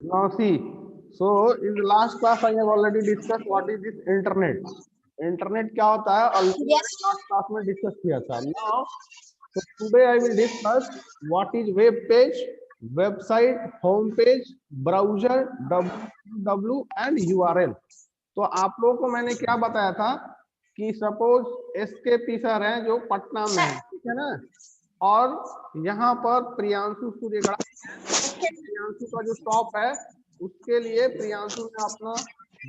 Now see, so in the last class I have already discussed what is this internet. Internet क्या होता है already मैंने Yes. Last class में discuss किया था. Now so today I will discuss what is web page, website, home page, browser, www and URL. तो आप लोगों को मैंने क्या बताया था कि सपोज एसके सर हैं जो पटना में है, ठीक है ना, और यहाँ पर प्रियांशु सूर्यगढ़ प्रियांशु का जो शॉप है उसके लिए प्रियांशु ने अपना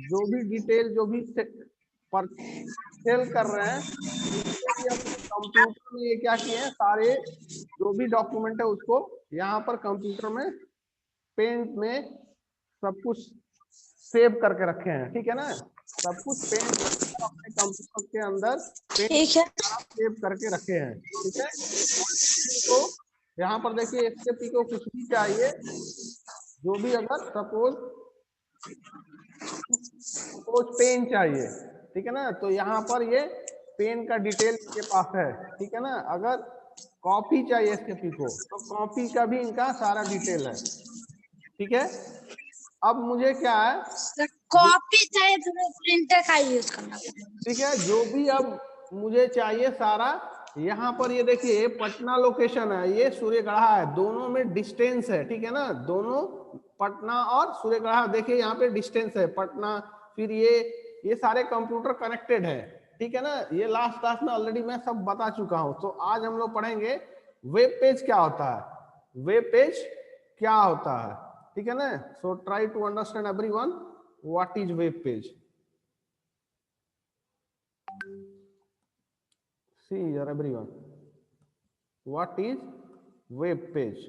जो भी डिटेल जो भी पर सेल कर रहे हैं उसके लिए अपने कंप्यूटर में ये क्या किए हैं, सारे जो भी डॉक्यूमेंट है उसको यहाँ पर कंप्यूटर में पेंट में सब कुछ सेव करके रखे हैं. ठीक है ना, सब कुछ पेंट करके अपने कंप्यूटर के अंदर ठीक है. सेव करके रखे हैं. ठीक है, तो यहाँ पर देखिए एसकेपी को कुछ भी चाहिए, जो भी अगर सपोज पेन चाहिए, ठीक है ना, तो यहाँ पर ये पेन का डिटेल इनके पास है. ठीक है ना, अगर कॉपी चाहिए एसकेपी को तो कॉपी का भी इनका सारा डिटेल है. ठीक है, अब मुझे क्या है, कॉपी चाहिए तो प्रिंटर का यूज करना पड़ेगा. ठीक है, जो भी अब मुझे चाहिए सारा. यहाँ पर ये देखिए पटना लोकेशन है, ये सूर्यगढ़ा है, दोनों में डिस्टेंस है. ठीक है ना, दोनों पटना और सूर्यगढ़ा देखिए यहाँ पे डिस्टेंस है पटना. फिर ये सारे कंप्यूटर कनेक्टेड है. ठीक है ना, ये लास्ट क्लास में ऑलरेडी मैं सब बता चुका हूँ. तो आज हम लोग पढ़ेंगे वेब पेज क्या होता है, वेब पेज क्या होता है. ठीक है ना, so try to understand everyone what is web page. See here everyone, what is web page?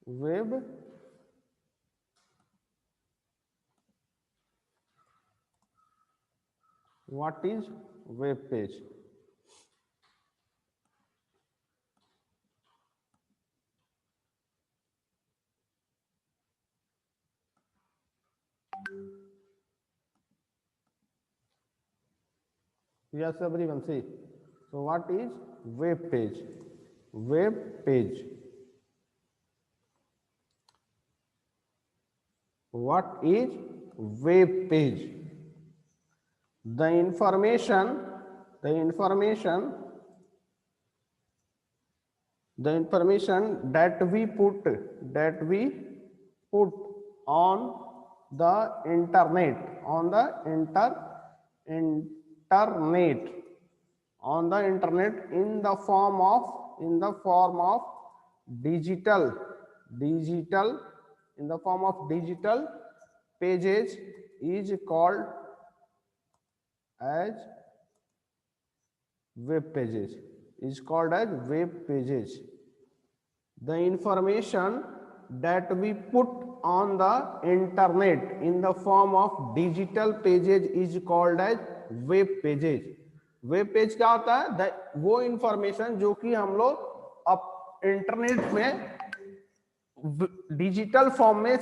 Web what is web page? Yes everyone, see, so what is web page? Web page, what is web page? The information that we put on the internet, in the form of digital pages is called as web pages. The information that we put on the internet in the form of digital pages is called as web pages. Web page क्या होता है, वो information जो कि हम लोग अब internet में डिजिटल फॉर्म में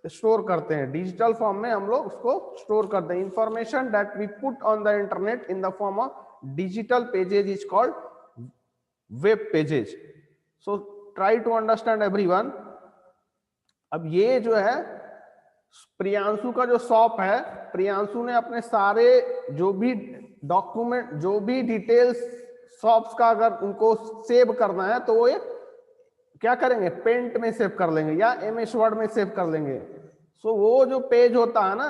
स्टोर करते हैं. डिजिटल फॉर्म में हम लोग उसको स्टोर करते हैं. Information that we put on the internet in the form of digital pages is called web pages. So try to understand everyone. अब ये जो है प्रियांशु का जो शॉप है, प्रियांशु ने अपने सारे जो भी डॉक्यूमेंट जो भी डिटेल्स शॉप्स का अगर उनको सेव करना है तो वो ये क्या करेंगे, पेंट में सेव कर लेंगे या एमएस वर्ड में सेव कर लेंगे. सो वो जो पेज होता है ना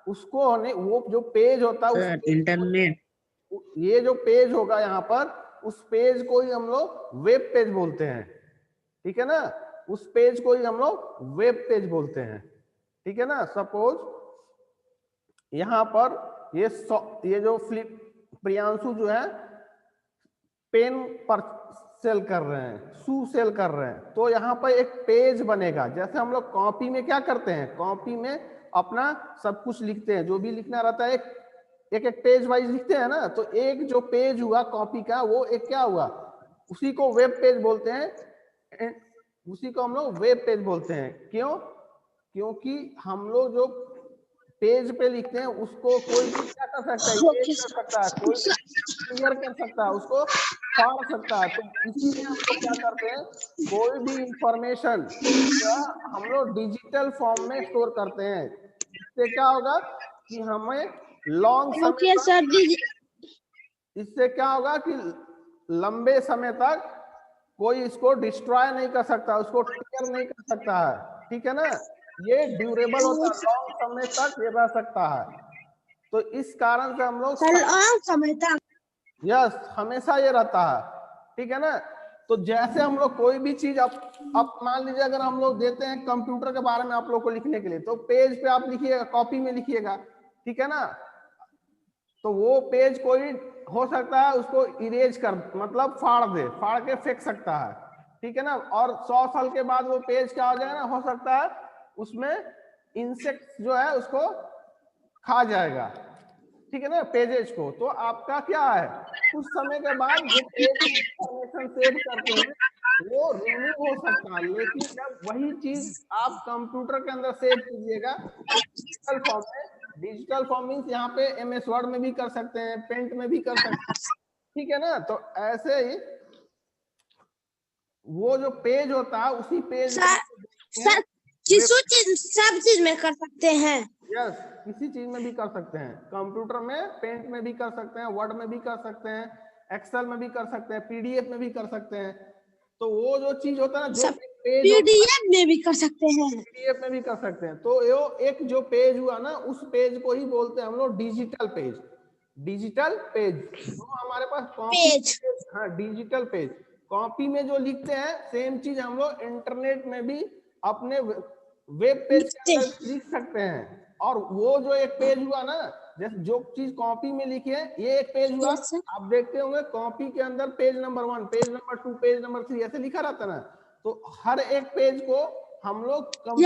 उसको वो जो पेज होता है इंटरनेट, ये जो पेज होगा यहाँ पर उस पेज को ही हम लोग वेब पेज बोलते हैं. ठीक है ना, उस पेज को ही हम लोग वेब पेज बोलते हैं. ठीक है ना, सपोज यहाँ पर ये जो प्रियांशु जो है पेन पर सेल कर रहे हैं, शू सेल कर रहे हैं, तो यहाँ पर एक पेज बनेगा. जैसे हम लोग कॉपी में क्या करते हैं, कॉपी में अपना सब कुछ लिखते हैं, जो भी लिखना रहता है एक पेज वाइज लिखते हैं ना. तो एक जो पेज हुआ कॉपी का वो एक क्या हुआ, उसी को वेब पेज बोलते हैं. उसी को हम लोग वेब पेज बोलते हैं. क्यों, क्योंकि हम लोग जो पेज पे लिखते हैं उसको कोई भी क्या कर सकता है, इरेज कर सकता है, कोई भी क्लियर कर सकता है, उसको फाड़ सकता है। तो इसीलिए हम लोग क्या करते हैं, कोई भी इंफॉर्मेशन हम लोग डिजिटल फॉर्म में स्टोर करते हैं। इससे क्या होगा कि हमें लॉन्ग समय ओके तक, सर इससे क्या होगा कि लंबे समय तक कोई इसको डिस्ट्रॉय नहीं कर सकता, उसको टियर नहीं कर सकता है, ठीक है ना। ये ड्यूरेबल होता है, लॉन्ग समय तक ये रह सकता है। तो इस कारण से हम लोग समय तक यस हमेशा ये रहता है, ठीक है ना। तो जैसे हम लोग कोई भी चीज अब मान लीजिए अगर हम लोग देते हैं कंप्यूटर के बारे में आप लोग को लिखने के लिए, तो पेज पे आप लिखिएगा, कॉपी में लिखिएगा, ठीक है ना। तो वो पेज कोई हो सकता है उसको इरेज कर, मतलब फाड़ के फेंक सकता है, ठीक है ना। और 100 साल के बाद वो पेज क्या हो जाएगा ना, हो सकता है उसमें इंसेक्ट जो है उसको खा जाएगा, ठीक है ना, पेजेज को। तो आपका क्या है, कुछ समय के बाद जो पेज इंफॉर्मेशन सेव करते हैं वो रिमूव हो सकता है, लेकिन जब वही चीज आप कंप्यूटर के अंदर सेव कीजिएगा डिजिटल फॉर्म में, डिजिटल फॉर्म मीन्स यहाँ पे MS वर्ड में भी कर सकते हैं, पेंट में भी कर सकते हैं, ठीक है ना। तो ऐसे ही वो जो पेज होता है उसी पेज सर सब चीज में कर सकते हैं। यस किसी चीज में भी कर सकते हैं, कंप्यूटर में, पेंट में भी कर सकते हैं, वर्ड में भी कर सकते हैं, एक्सेल में भी कर सकते हैं, PDF में भी कर सकते हैं। तो वो जो चीज होता है ना, जो पेज PDF में भी कर सकते हैं, PDF में भी कर सकते हैं। तो यो एक जो पेज हुआ ना, उस पेज को ही बोलते हैं हम लोग डिजिटल पेज। डिजिटल पेज तो हमारे पास कॉपी, हाँ डिजिटल पेज, कॉपी में जो लिखते हैं सेम चीज हम लोग इंटरनेट में भी अपने वेब पेज के अंदर लिख सकते हैं। और वो जो एक पेज हुआ ना, जैसे जो चीज कॉपी में लिखी है, ये एक पेज हुआ, आप देखते होंगे कॉपी के अंदर page number 1, page number 2, page number 3 ऐसे लिखा रहता है ना। तो हर एक पेज को हम लोग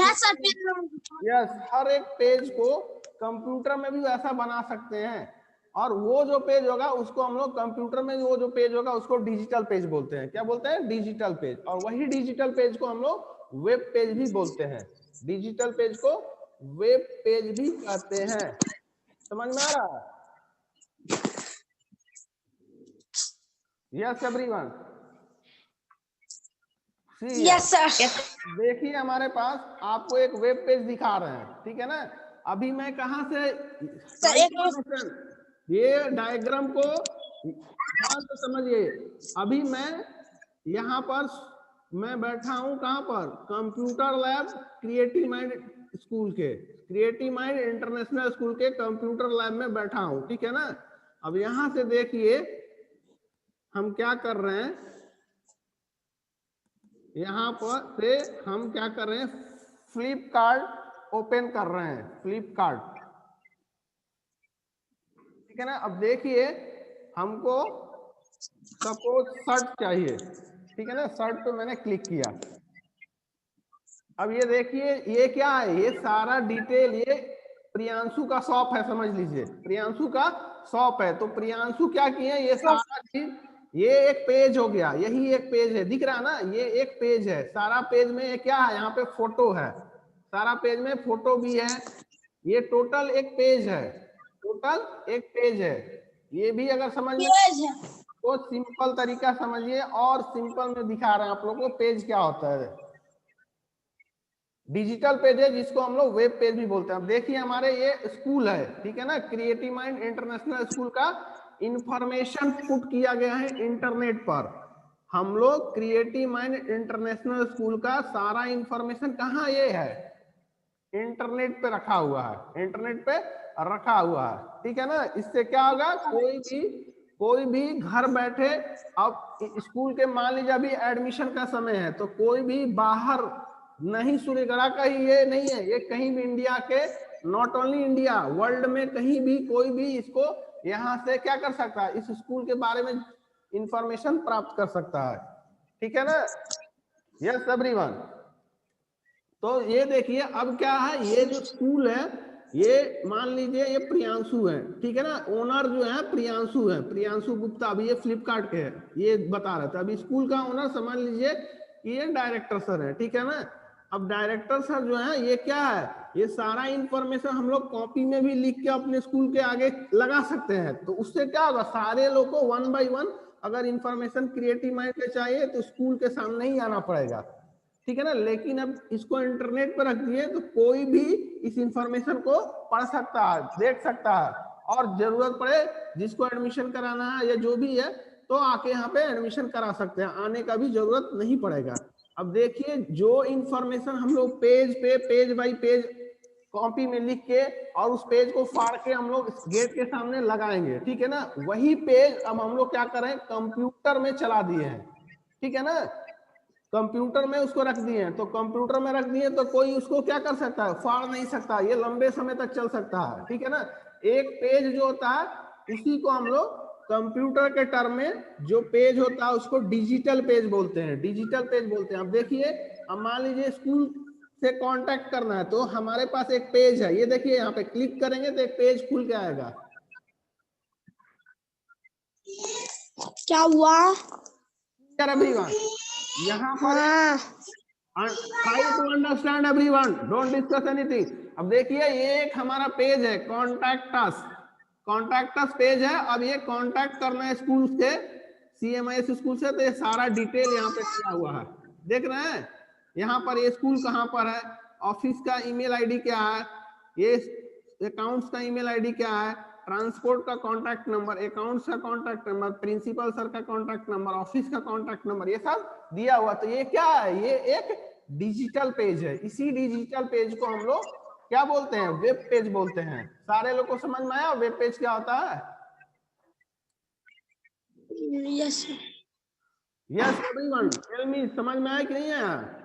यस हर एक पेज को कंप्यूटर में भी वैसा बना सकते हैं। और वो जो पेज होगा उसको हम लोग कंप्यूटर में, वो जो पेज होगा उसको डिजिटल पेज बोलते हैं। क्या बोलते हैं, डिजिटल पेज। और वही डिजिटल पेज को हम लोग वेब पेज भी बोलते हैं, डिजिटल पेज को वेब पेज भी कहते हैं। समझ में आ रहा है? Yes everyone, yes sir. देखिए हमारे पास आपको एक वेब पेज दिखा रहे हैं, ठीक है ना। अभी मैं कहां से, ये डायग्राम को ध्यान से समझिए। अभी मैं यहाँ पर मैं बैठा हूं कहां पर, computer lab creative mind school के, क्रिएटिव माइंड इंटरनेशनल स्कूल के कंप्यूटर लैब में बैठा हूं, ठीक है ना। अब यहां से देखिए हम क्या कर रहे हैं, यहाँ पर से हम क्या कर रहे हैं, फ्लिपकार्ट ओपन कर रहे हैं, फ्लिपकार्ट, ठीक है ना। अब देखिए हमको सपोज शर्ट चाहिए, ठीक है ना, शर्ट पे मैंने क्लिक किया। अब ये देखिए ये क्या है, ये सारा डिटेल, ये प्रियांशु का शॉप है, समझ लीजिए प्रियांशु का शॉप है। तो प्रियांशु क्या किए, ये सारा चीज, ये एक पेज हो गया, यही एक पेज है, दिख रहा है ना, ये एक पेज है। सारा पेज में क्या है, यहाँ पे फोटो है, सारा पेज में फोटो भी है। ये टोटल एक पेज है, टोटल एक पेज है। ये भी अगर समझ में तो सिंपल तरीका समझिए, और सिंपल में दिखा रहे हैं आप लोगों को पेज क्या होता है। डिजिटल पेज है जिसको हम लोग वेब पेज भी बोलते हैं। अब देखिए हमारे ये स्कूल है, ठीक है ना, क्रिएटिव माइंड इंटरनेशनल स्कूल का इंफॉर्मेशन पुट किया गया है इंटरनेट पर। हम लोग क्रिएटिव माइंड इंटरनेशनल स्कूल का सारा इंफॉर्मेशन कहाँ ये है, इंटरनेट पे रखा हुआ है, इंटरनेट पे रखा हुआ है, ठीक है ना। इससे क्या होगा, कोई भी घर बैठे, अब स्कूल के मान लीजिए अभी एडमिशन का समय है, तो कोई भी बाहर नहीं सुनेगा, कहीं ये नहीं है, ये कहीं भी इंडिया के, नॉट ओनली इंडिया, वर्ल्ड में कहीं भी कोई भी इसको यहाँ से क्या कर सकता है, इस स्कूल के बारे में इंफॉर्मेशन प्राप्त कर सकता है, ठीक है ना। यस एवरीवन, तो ये देखिए अब क्या है, ये जो स्कूल है, ये मान लीजिए ये प्रियांशु है, ठीक है ना, ओनर जो है प्रियांशु है, प्रियांशु गुप्ता। अभी ये फ्लिपकार्ट के है, ये बता रहा था। अभी स्कूल का ओनर समझ लीजिए कि ये डायरेक्टर सर है, ठीक है ना। अब डायरेक्टर सर जो है ये क्या है, ये सारा इंफॉर्मेशन हम लोग कॉपी में भी लिख के अपने स्कूल के आगे लगा सकते हैं। तो उससे क्या होगा, सारे लोग को 1 by 1 अगर इंफॉर्मेशन क्रिएटिव माइंड के चाहिए तो स्कूल के सामने ही आना पड़ेगा, ठीक है ना। लेकिन अब इसको इंटरनेट पर रख दिए तो कोई भी इस इंफॉर्मेशन को पढ़ सकता है, देख सकता है, और जरूरत पड़े जिसको एडमिशन कराना है या जो भी है तो आके यहाँ पे एडमिशन करा सकते हैं, आने का भी जरूरत नहीं पड़ेगा। अब देखिए जो इंफॉर्मेशन हम लोग पेज पे पेज बाई पेज कॉपी में लिख के और उस पेज को फाड़ के हम लोग गेट के सामने लगाएंगे, ठीक है ना, वही पेज अब हम लोग क्या करें, कंप्यूटर में चला दिए हैं, ठीक है ना। कंप्यूटर में उसको रख दिए हैं, तो कंप्यूटर में रख दिए तो कोई उसको क्या कर सकता है, फाड़ नहीं सकता, ये लंबे समय तक चल सकता है, ठीक है ना। एक पेज जो होता है उसी को हम लोग कंप्यूटर के टर्म में जो पेज होता है उसको डिजिटल पेज बोलते हैं, डिजिटल पेज बोलते हैं। अब देखिए, अब मान लीजिए स्कूल से कांटेक्ट करना है तो हमारे पास एक पेज है, ये देखिए यहाँ पे क्लिक करेंगे तो एक पेज खुल के आएगा। क्या हुआ? एवरीवन, यहाँ पर try to understand everyone, don't discuss anything. अब देखिए ये एक हमारा पेज है, contact us, contact us page है। अब ये कॉन्टैक्ट करना है स्कूल से, CMIS स्कूल से, तो ये सारा डिटेल यहाँ पे दिया हुआ है, देख रहे हैं। यहाँ पर ये स्कूल कहाँ पर है, ऑफिस का ईमेल आईडी क्या है, ये अकाउंट्स का ईमेल आईडी क्या है, ट्रांसपोर्ट का कॉन्टैक्ट नंबर, अकाउंट्स का कॉन्टैक्ट नंबर, प्रिंसिपल सर का कॉन्टैक्ट नंबर, ऑफिस का कॉन्टैक्ट नंबर, ये सब दिया हुआ। तो ये क्या है, ये एक डिजिटल पेज है। इसी डिजिटल पेज को हम लोग क्या बोलते हैं, वेब पेज बोलते हैं। सारे लोग को समझ में आया वेब पेज क्या होता है? Yes yes everyone, tell me, समझ में आया कि नहीं आया?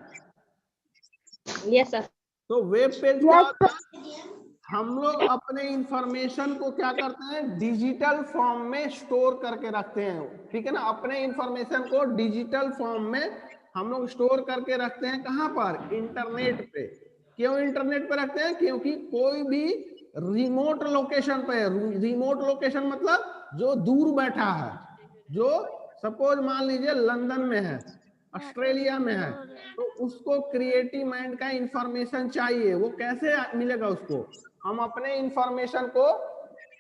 Yes sir. तो वेब पेज क्या होता है, हम लोग अपने इंफॉर्मेशन को क्या करते हैं, डिजिटल फॉर्म में स्टोर करके रखते हैं, ठीक है ना। अपने इंफॉर्मेशन को डिजिटल फॉर्म में हम लोग स्टोर करके रखते हैं, कहाँ पर, इंटरनेट पे। क्यों इंटरनेट पे रखते हैं, क्योंकि कोई भी रिमोट लोकेशन पे, रिमोट लोकेशन मतलब जो दूर बैठा है, जो सपोज मान लीजिए लंदन में है, ऑस्ट्रेलिया में है, तो उसको क्रिएटिव माइंड का इंफॉर्मेशन चाहिए, वो कैसे मिलेगा उसको, हम अपने इंफॉर्मेशन को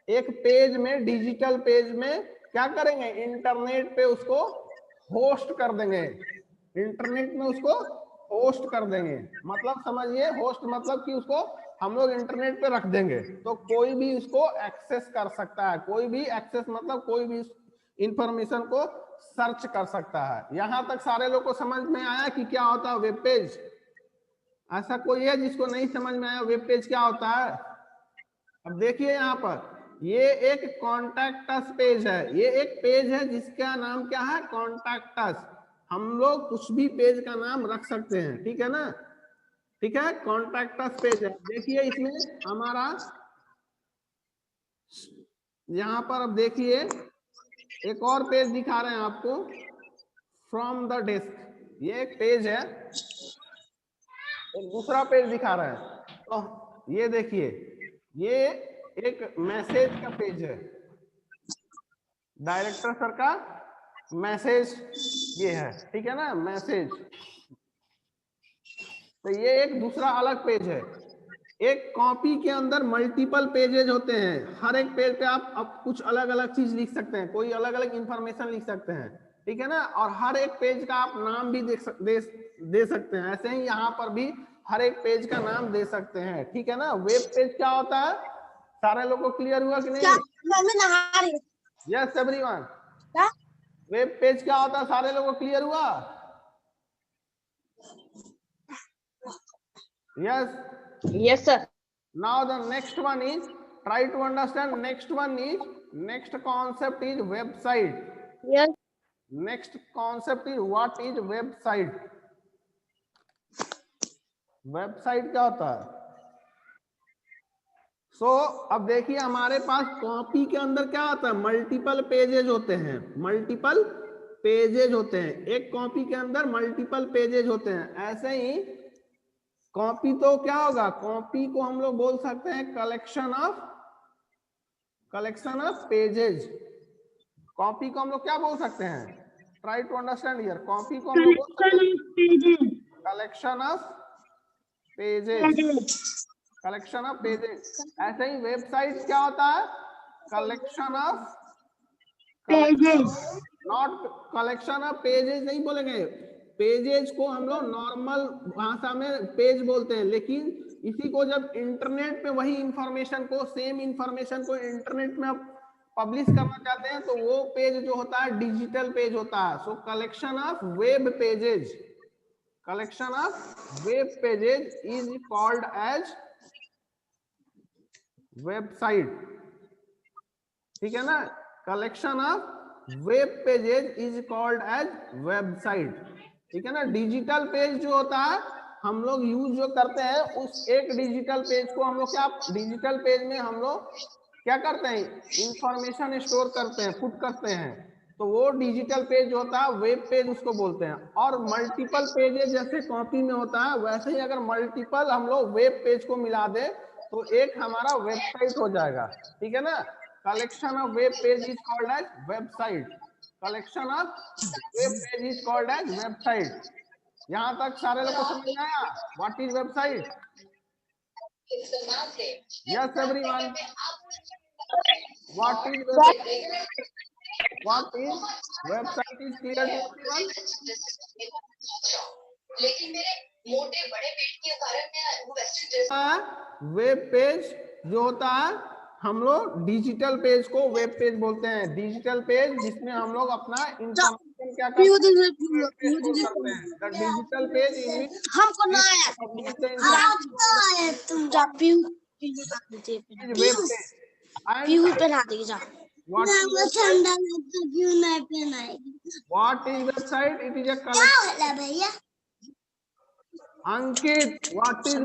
एक पेज में, डिजिटल पेज में क्या करेंगे, इंटरनेट पे उसको होस्ट कर देंगे, इंटरनेट में उसको होस्ट कर देंगे। मतलब समझिए, होस्ट मतलब कि उसको हम लोग इंटरनेट पे रख देंगे तो कोई भी उसको एक्सेस कर सकता है, कोई भी एक्सेस मतलब कोई भी इंफॉर्मेशन को सर्च कर सकता है। यहां तक सारे लोग को समझ में आया कि क्या होता है वेब पेज? ऐसा कोई है जिसको नहीं समझ में आया वेब पेज क्या होता है? अब देखिए यहाँ पर ये एक कॉन्टैक्ट अस पेज है, ये एक पेज है जिसका नाम क्या है, कॉन्टैक्ट अस। हम लोग कुछ भी पेज का नाम रख सकते हैं, ठीक है ना, ठीक है, कॉन्टैक्ट अस पेज है। देखिए इसमें हमारा यहाँ पर, अब देखिए एक और पेज दिखा रहे हैं आपको, फ्रॉम द डेस्क, ये एक पेज है, एक दूसरा पेज दिखा रहे हैं। तो ये देखिए, ये एक मैसेज का पेज है, डायरेक्टर सर का मैसेज ये है, ठीक है ना, मैसेज। तो ये एक दूसरा अलग पेज है। एक कॉपी के अंदर मल्टीपल पेजेज होते हैं, हर एक पेज पे आप कुछ अलग अलग चीज लिख सकते हैं, कोई अलग अलग इंफॉर्मेशन लिख सकते हैं, ठीक है ना, और हर एक पेज का आप नाम भी दे सकते हैं। ऐसे ही यहाँ पर भी हर एक पेज का नाम दे सकते हैं, ठीक है ना। वेब पेज क्या होता है, सारे लोगों को क्लियर हुआ कि नहीं? मम्मी नहा रही है। यस एवरीवन, क्या? वेब पेज क्या होता है, सारे लोगों को क्लियर हुआ? Yes, yes sir. now the next one is, try to understand, next one is, next concept is website. Yes Next concept is, what is website? Website क्या होता है? अब देखिए हमारे पास कॉपी के अंदर क्या होता है, मल्टीपल पेजेज होते हैं, मल्टीपल पेजेज होते हैं, एक कॉपी के अंदर मल्टीपल पेजेज होते हैं। ऐसे ही कॉपी तो क्या होगा, कॉपी को हम लोग बोल सकते हैं कलेक्शन ऑफ पेजेज। कॉपी को हम लोग क्या बोल सकते हैं, try to understand here, copy को हम लोग बोल सकते हैं collection of pages, collection of pages. ऐसे ही वेबसाइट क्या होता है, collection of pages. Not collection of pages नहीं बोलेंगे, पेजेज को हम लोग नॉर्मल भाषा में पेज बोलते हैं, लेकिन इसी को जब इंटरनेट पे वही इंफॉर्मेशन को, सेम इंफॉर्मेशन को इंटरनेट में पब्लिश करना चाहते हैं तो वो पेज जो होता है डिजिटल पेज होता है। So collection of web pages, collection of web pages is called as website. ठीक है ना, collection of web pages is called as website. ठीक है ना, डिजिटल पेज जो होता है हम लोग यूज जो करते हैं, उस एक डिजिटल पेज को हम लोग क्या, डिजिटल पेज में हम लोग क्या करते हैं, इंफॉर्मेशन स्टोर करते हैं, पुट करते हैं, तो वो डिजिटल पेज होता है, वेब पेज उसको बोलते हैं। और मल्टीपल पेजेस जैसे कॉपी में होता है, वैसे ही अगर मल्टीपल हम लोग वेब पेज को मिला दे तो एक हमारा वेबसाइट हो जाएगा। ठीक है ना, collection of web page is called as website, collection of web page is called as website. यहां तक सारे लोग को समझ में आया what is website? Yes everyone, what is website is clear to everyone? लेकिन मेरे मोटे बड़े पेट के कारण मैं वेस्टर्न वेब पेज जो होता है हम लोग डिजिटल पेज को वेब पेज बोलते हैं। डिजिटल पेज जिसमें हम लोग अपना इंफॉर्मेशन क्या करते हैं, द डिजिटल पेज इन विच हमको ना आया, तुम जा पीहू वेब पेज पीहू पहना देगी जा। what is website? It is a collection. भैया Ankit, what is